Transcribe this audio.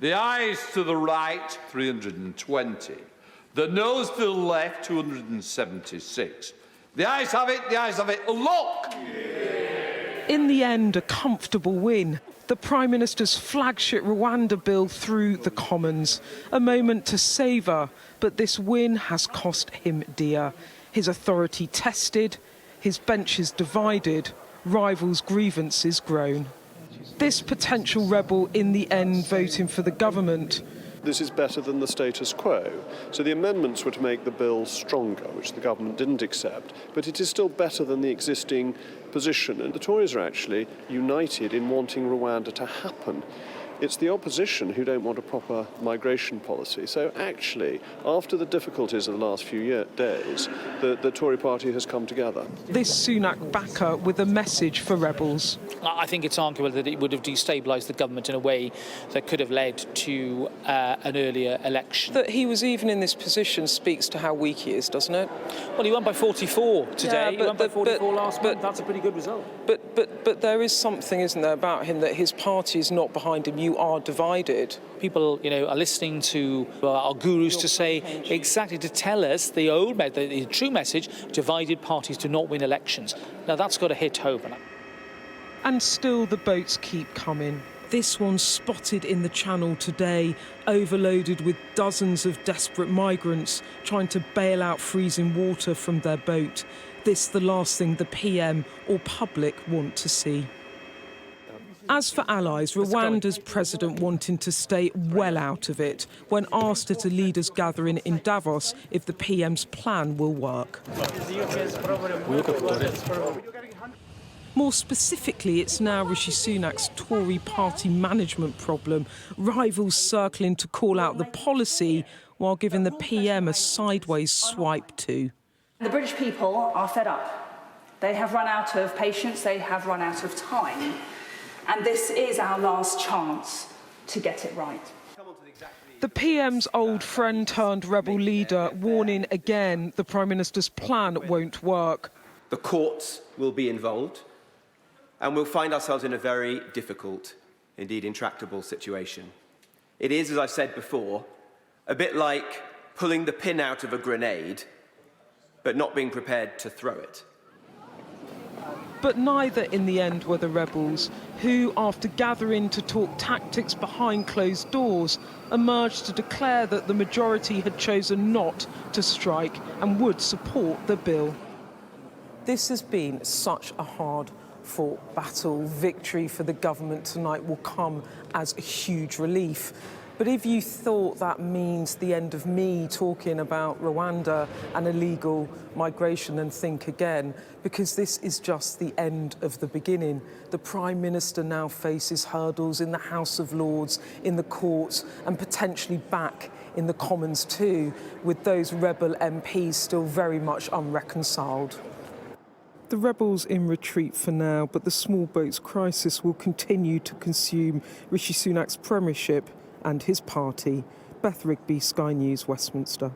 The ayes to the right, 320. The noes to the left, 276. The ayes have it, the ayes have it. Look! In the end, a comfortable win. The Prime Minister's flagship Rwanda bill through the Commons. A moment to savour, but this win has cost him dear. His authority tested, his benches divided, rivals' grievances grown. This potential rebel in the end voting for the government. This is better than the status quo. So the amendments were to make the bill stronger, which the government didn't accept, but it is still better than the existing position. And the Tories are actually united in wanting Rwanda to happen. It's the opposition who don't want a proper migration policy. So actually, after the difficulties of the last few days, the Tory party has come together. This Sunak backer with a message for rebels. I think it's arguable that it would have destabilised the government in a way that could have led to an earlier election. That he was even in this position speaks to how weak he is, doesn't it? Well, he won by 44 today. Yeah, he won by 44 last month. That's a pretty good result. But there is something, isn't there, about him that his party is not behind him. You are divided. People, are listening to our gurus to say exactly, to tell us the true message: divided parties do not win elections. Now that's got to hit home. And still the boats keep coming. This one spotted in the Channel today, overloaded with dozens of desperate migrants trying to bail out freezing water from their boat. This the last thing the PM or public want to see. As for allies, Rwanda's president wanting to stay well out of it when asked at a leaders' gathering in Davos if the PM's plan will work. More specifically, it's now Rishi Sunak's Tory party management problem, rivals circling to call out the policy while giving the PM a sideways swipe too. The British people are fed up. They have run out of patience, they have run out of time. And this is our last chance to get it right. The PM's old friend turned rebel leader warning again the Prime Minister's plan won't work. The courts will be involved and we'll find ourselves in a very difficult, indeed intractable situation. It is, as I've said before, a bit like pulling the pin out of a grenade but not being prepared to throw it. But neither in the end were the rebels, who, after gathering to talk tactics behind closed doors, emerged to declare that the majority had chosen not to strike and would support the bill. This has been such a hard-fought battle. Victory for the government tonight will come as a huge relief. But if you thought that means the end of me talking about Rwanda and illegal migration, then think again, because this is just the end of the beginning. The Prime Minister now faces hurdles in the House of Lords, in the courts, and potentially back in the Commons too, with those rebel MPs still very much unreconciled. The rebels in retreat for now, but the small boats crisis will continue to consume Rishi Sunak's premiership and his party. Beth Rigby, Sky News, Westminster.